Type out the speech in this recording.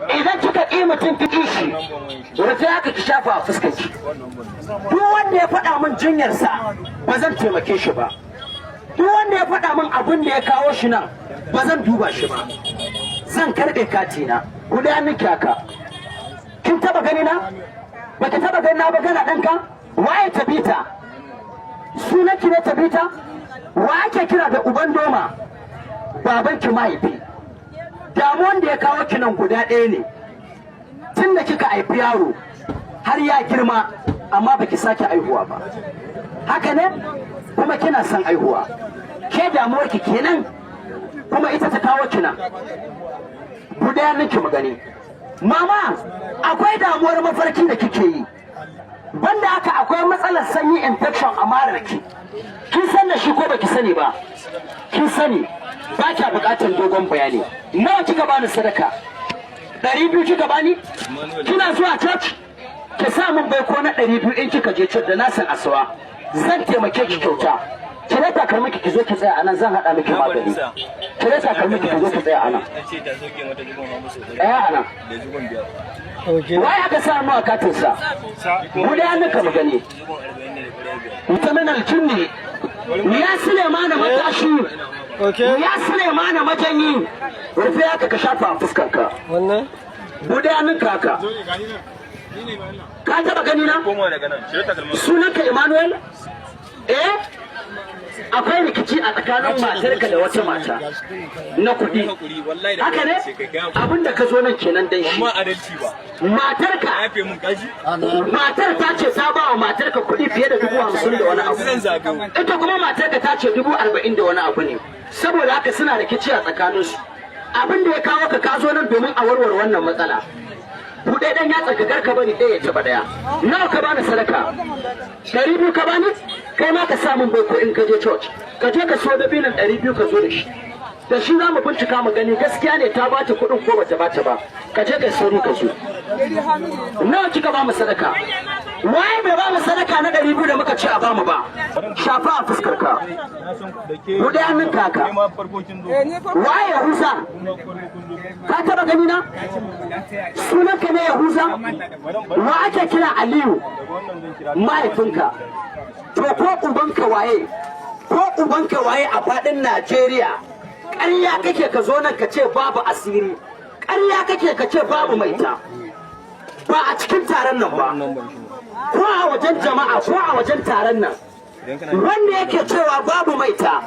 idan kika ƙi mutum ki shi rufe haka ki shafa a fuskarki. Duk wanda ya faɗa min jinyarsa ba zan taimake shi ba. Duk wanda ya faɗa min abin da ya kawo shi nan ba zan duba shi ba. Zan karɓe katina guda miki haka. Kin taba gani na? Ba ki taba gani na ba gana ɗanka? Waye Tabita? Sunanki ne Tabita? Wa ake kira da uban doma? Babanki mahaifi. Damuwan da ya kawo ki nan guda ɗaya ne. Tun da kika haifi yaro har ya girma amma baki sake aihuwa ba. Haka ne? Kuma kina son aihuwa. Ke damuwar ki kenan kuma ita ta kawo ki nan. Guda miki magani. Mama, akwai damuwar mafarki da kike yi. Banda haka akwai matsalar sanyi infection a mararki. Kin san da shi ko baki sani ba? Kin sani, ba kya bukatar dogon bayani. Nawa kika bani sadaka? 200 kika bani? Kina zuwa church? Ki sa min baiko na 200 in kika je church da na san asuwa. Zan taimake ki kyauta. Kire takalmi ki zo ki tsaya anan zan hada miki magani. Kire takalmi ki zo ki tsaya anan. Anan. Wai aka sa mu a katinsa? Guda nuka mu gani. Vitamin alkinni. Ya Sulemana matashi. Ya Sulemana majanyi. Rufe haka ka shafa a fuskarka. Wannan? Guda nuka haka. Ka taba gani na? Sunanka Emmanuel? Akwai rikici a tsakanin matarka da wata mata na kuɗi. Haka ne? Abinda ka zo nan kenan dan shi. Matarka matar ta ce ta ba wa matarka kuɗi fiye da 50,000 da wani abu. Ita kuma matarka ta ce 40,000 da wani abu ne. Saboda haka suna rikici a tsakaninsu. Abin da ya kawo ka zo nan domin a warware wannan matsala. Buɗe ɗan ya tsaka ka bari ɗaya ya taɓa ɗaya. Nawa ka bani sadaka? 200 ka bani? Kai ma ka samun baiko in ka je church. Ka je ka so dabinan 200 ka zo da shi. Da shi za mu bincika mu gani gaskiya ne ta bata kuɗin ko bata bata ba. Ka je ka sauri ka zo. Nawa kika ba mu sadaka? Waye bai ba mu sadaka na 200 da muka ce a ba mu ba? Shafa a fuskar ka. Buɗe hannun kaka. Waye Yahuza? Ka taba gani na? Sunanka ne Yahuza? Wa ake kira Aliyu? Mahaifinka. To ko ubanka waye? Ko ubanka waye a faɗin Najeriya? Ƙarya kake ka zo nan ka ce babu asiri. Ƙarya kake ka ce babu maita. Ba a cikin taron nan ba. Ko a wajen jama'a ko a wajen taron nan. Wanda yake cewa babu maita.